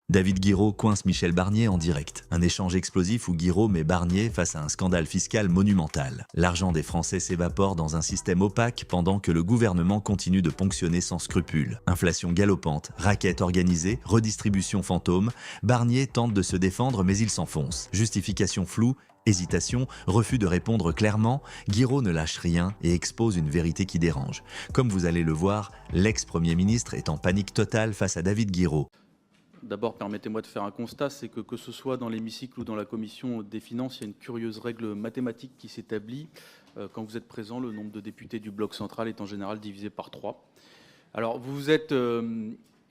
David Guiraud coince Michel Barnier en direct. Un échange explosif où Guiraud met Barnier face à un scandale fiscal monumental. L'argent des Français s'évapore dans un système opaque pendant que le gouvernement continue de ponctionner sans scrupule. Inflation galopante, raquettes organisées, redistribution fantôme. Barnier tente de se défendre mais il s'enfonce. Justification floue, hésitation, refus de répondre clairement, Guiraud ne lâche rien et expose une vérité qui dérange. Comme vous allez le voir, l'ex-premier ministre est en panique totale face à David Guiraud. D'abord, permettez-moi de faire un constat, c'est que ce soit dans l'hémicycle ou dans la commission des finances, il y a une curieuse règle mathématique qui s'établit. Quand vous êtes présent, le nombre de députés du bloc central est en général divisé par 3. Alors, vous vous êtes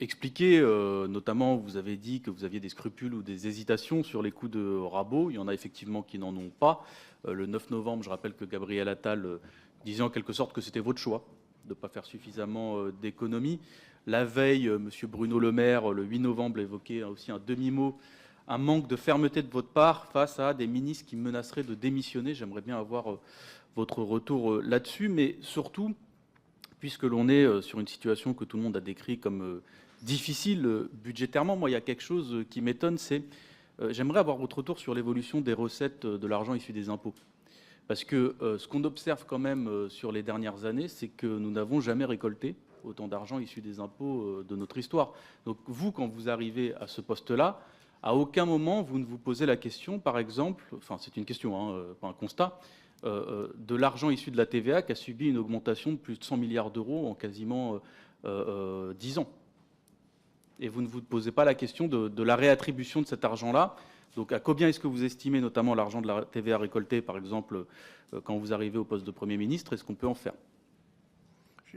expliqué, notamment, vous avez dit que vous aviez des scrupules ou des hésitations sur les coups de rabot. Il y en a effectivement qui n'en ont pas. Le 9 novembre, je rappelle que Gabriel Attal disait en quelque sorte que c'était votre choix de ne pas faire suffisamment d'économies. La veille, M. Bruno Le Maire, le 8 novembre, évoquait aussi un demi-mot, un manque de fermeté de votre part face à des ministres qui menaceraient de démissionner. J'aimerais bien avoir votre retour là-dessus, mais surtout, puisque l'on est sur une situation que tout le monde a décrite comme difficile budgétairement, moi, il y a quelque chose qui m'étonne, c'est j'aimerais avoir votre retour sur l'évolution des recettes de l'argent issu des impôts. Parce que ce qu'on observe quand même sur les dernières années, c'est que nous n'avons jamais récolté autant d'argent issu des impôts de notre histoire. Donc vous, quand vous arrivez à ce poste-là, à aucun moment vous ne vous posez la question, par exemple, enfin c'est une question, pas un constat, de l'argent issu de la TVA qui a subi une augmentation de plus de 100 milliards d'euros en quasiment 10 ans. Et vous ne vous posez pas la question de la réattribution de cet argent-là. Donc à combien est-ce que vous estimez notamment l'argent de la TVA récolté, par exemple, quand vous arrivez au poste de Premier ministre, est-ce qu'on peut en faire ?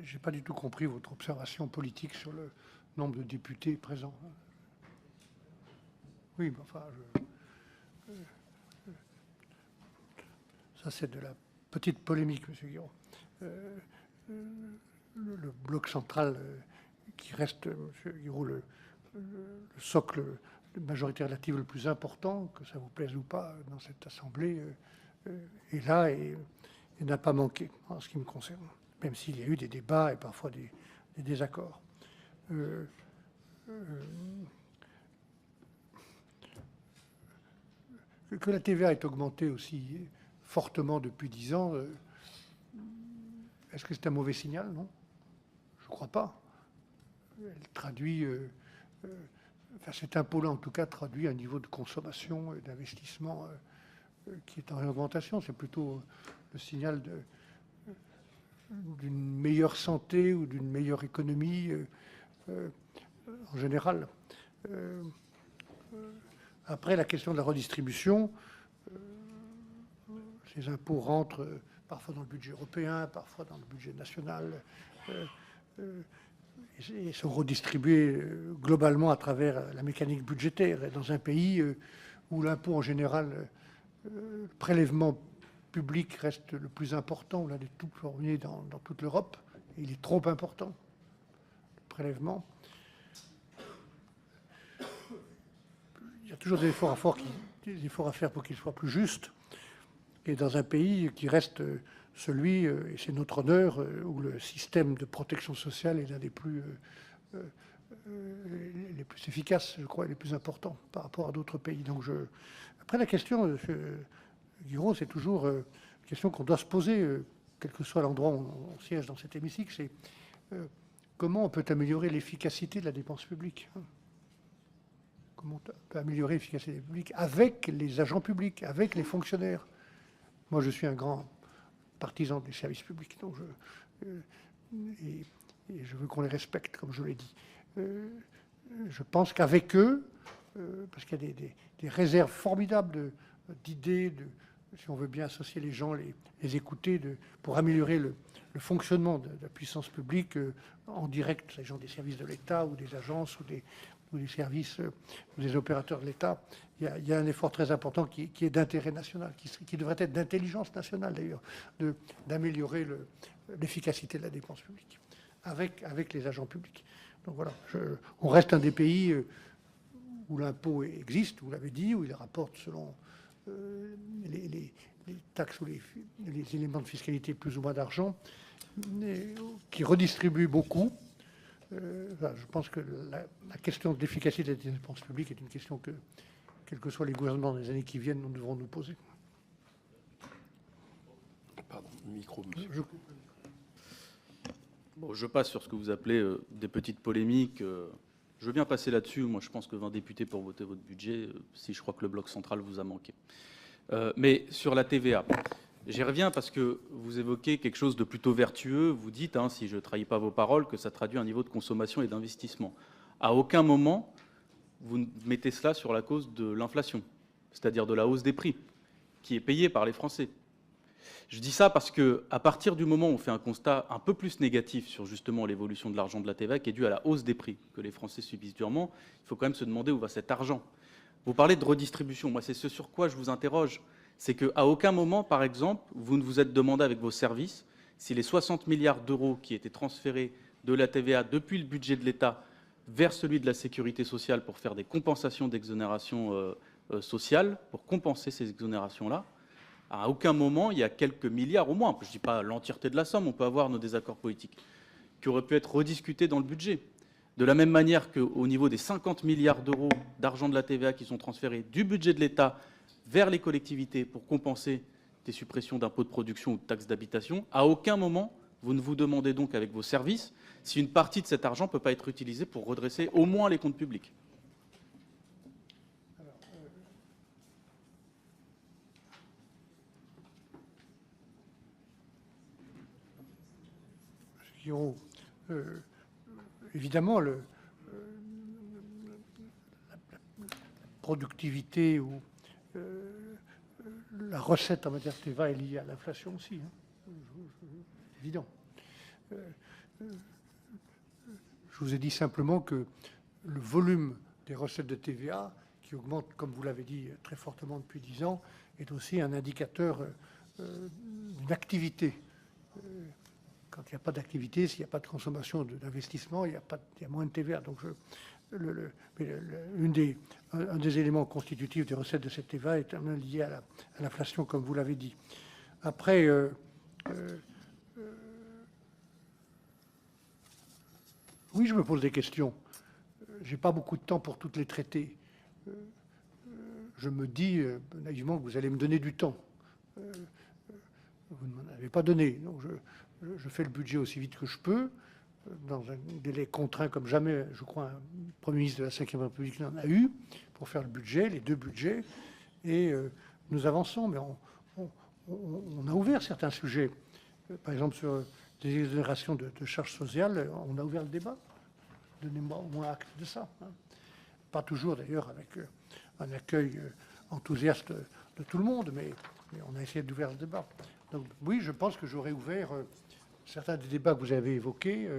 Je n'ai pas du tout compris votre observation politique sur le nombre de députés présents. Oui, mais enfin, ça c'est de la petite polémique, M. Guiraud. Le bloc central qui reste, M. Guiraud, le socle de majorité relative le plus important, que ça vous plaise ou pas, dans cette Assemblée, est là et n'a pas manqué en ce qui me concerne, même s'il y a eu des débats et parfois des désaccords. Que la TVA ait augmenté aussi fortement depuis 10 ans, est-ce que c'est un mauvais signal? Non, je ne crois pas. Elle traduit, enfin cet impôt-là en tout cas traduit un niveau de consommation et d'investissement qui est en augmentation. C'est plutôt le signal d'une meilleure santé ou d'une meilleure économie en général. Après, la question de la redistribution, ces impôts rentrent parfois dans le budget européen, parfois dans le budget national, et sont redistribués globalement à travers la mécanique budgétaire. Et dans un pays où l'impôt en général, le prélèvement public reste le plus important, l'un des tout premiers dans toute l'Europe, et il est trop important, le prélèvement. Il y a toujours des efforts à faire pour qu'il soit plus juste. Et dans un pays qui reste celui, et c'est notre honneur, où le système de protection sociale est l'un des plus les plus efficaces, je crois, et les plus importants par rapport à d'autres pays. Donc après, la question, M. Guiraud, c'est toujours une question qu'on doit se poser, quel que soit l'endroit où on siège dans cet hémicycle, c'est comment on peut améliorer l'efficacité de la dépense publique. Comment on peut améliorer l'efficacité publique avec les agents publics, avec les fonctionnaires. Moi, je suis un grand partisan des services publics, donc et je veux qu'on les respecte, comme je l'ai dit. Je pense qu'avec eux, parce qu'il y a des réserves formidables d'idées, si on veut bien associer les gens, les écouter, pour améliorer le fonctionnement de la puissance publique en direct, les gens des services de l'État ou des agences ou des services ou des opérateurs de l'État. Il y a un effort très important qui est d'intérêt national, qui devrait être d'intelligence nationale d'ailleurs, d'améliorer l'efficacité de la dépense publique avec les agents publics. Donc voilà, on reste un des pays où l'impôt existe, vous l'avez dit, où il rapporte selon les taxes ou les éléments de fiscalité plus ou moins d'argent, qui redistribue beaucoup. Voilà, je pense que la question de l'efficacité des dépenses publiques est une question que, quels que soient les gouvernements dans les années qui viennent, nous devrons nous poser. Pardon, micro, monsieur. Bon, je passe sur ce que vous appelez des petites polémiques. Je veux bien passer là-dessus. Moi, je pense que 20 députés pour voter votre budget, si je crois que le bloc central vous a manqué. Mais sur la TVA, j'y reviens parce que vous évoquez quelque chose de plutôt vertueux. Vous dites, hein, si je ne trahis pas vos paroles, que ça traduit un niveau de consommation et d'investissement. À aucun moment, vous mettez cela sur la cause de l'inflation, c'est-à-dire de la hausse des prix, qui est payée par les Français. Je dis ça parce qu'à partir du moment où on fait un constat un peu plus négatif sur justement l'évolution de l'argent de la TVA, qui est due à la hausse des prix que les Français subissent durement, il faut quand même se demander où va cet argent. Vous parlez de redistribution. Moi, c'est ce sur quoi je vous interroge. C'est qu'à aucun moment, par exemple, vous ne vous êtes demandé avec vos services si les 60 milliards d'euros qui étaient transférés de la TVA depuis le budget de l'État vers celui de la sécurité sociale pour faire des compensations d'exonération sociale, pour compenser ces exonérations-là, à aucun moment, il y a quelques milliards au moins, je ne dis pas l'entièreté de la somme, on peut avoir nos désaccords politiques, qui auraient pu être rediscutés dans le budget. De la même manière qu'au niveau des 50 milliards d'euros d'argent de la TVA qui sont transférés du budget de l'État vers les collectivités pour compenser des suppressions d'impôts de production ou de taxes d'habitation, à aucun moment, vous ne vous demandez donc avec vos services si une partie de cet argent ne peut pas être utilisée pour redresser au moins les comptes publics. Évidemment, la productivité ou la recette en matière de TVA est liée à l'inflation aussi, hein. Évident. Je vous ai dit simplement que le volume des recettes de TVA, qui augmente, comme vous l'avez dit, très fortement depuis 10 ans, est aussi un indicateur d'une activité. Quand il n'y a pas d'activité, s'il n'y a pas de consommation d'investissement, il y a moins de TVA. Donc, un des éléments constitutifs des recettes de cette TVA est lié à l'inflation, comme vous l'avez dit. Après, oui, je me pose des questions. Je n'ai pas beaucoup de temps pour toutes les traiter. Je me dis naïvement que vous allez me donner du temps. Vous ne m'en avez pas donné. Donc je fais le budget aussi vite que je peux, dans un délai contraint comme jamais, je crois, un Premier ministre de la Ve République n'en a eu, pour faire le budget, les deux budgets. Et nous avançons, mais on a ouvert certains sujets. Par exemple, sur des exonérations de charges sociales, on a ouvert le débat. Donnez-moi au moins acte de ça, hein. Pas toujours, d'ailleurs, avec un accueil enthousiaste de tout le monde, mais on a essayé d'ouvrir le débat. Donc oui, je pense que j'aurais ouvert certains des débats que vous avez évoqués.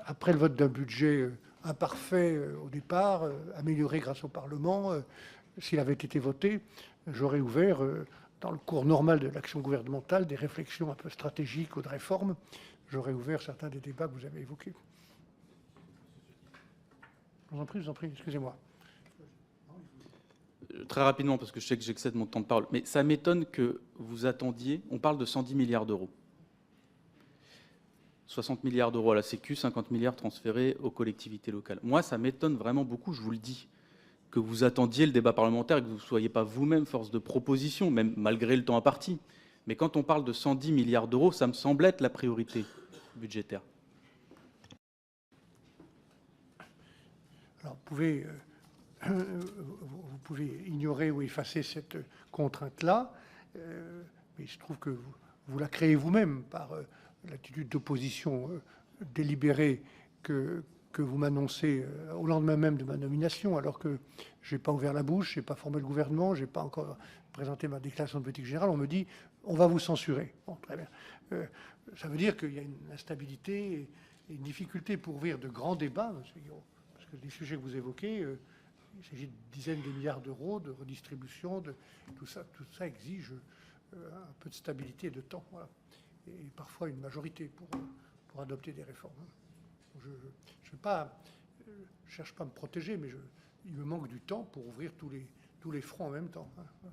Après le vote d'un budget imparfait au départ, amélioré grâce au Parlement, s'il avait été voté, j'aurais ouvert, dans le cours normal de l'action gouvernementale, des réflexions un peu stratégiques ou de réforme. J'aurais ouvert certains des débats que vous avez évoqués. Je vous en prie, excusez-moi. Très rapidement, parce que je sais que j'excède mon temps de parole, mais ça m'étonne que vous attendiez, on parle de 110 milliards d'euros. 60 milliards d'euros à la Sécu, 50 milliards transférés aux collectivités locales. Moi, ça m'étonne vraiment beaucoup, je vous le dis, que vous attendiez le débat parlementaire et que vous ne soyez pas vous-même force de proposition, même malgré le temps imparti. Mais quand on parle de 110 milliards d'euros, ça me semble être la priorité budgétaire. Alors, vous pouvez ignorer ou effacer cette contrainte-là, mais je trouve que vous la créez vous-même par l'attitude d'opposition délibérée que vous m'annoncez au lendemain même de ma nomination, alors que je n'ai pas ouvert la bouche, je n'ai pas formé le gouvernement, je n'ai pas encore présenté ma déclaration de politique générale. On me dit on va vous censurer. Bon, très bien. Ça veut dire qu'il y a une instabilité et une difficulté pour ouvrir de grands débats, M. Guiraud, parce que les sujets que vous évoquez, il s'agit de dizaines de milliards d'euros, de redistribution, tout ça exige un peu de stabilité et de temps, voilà. Et parfois une majorité pour adopter des réformes. Je ne cherche pas à me protéger, mais il me manque du temps pour ouvrir tous les fronts en même temps, hein.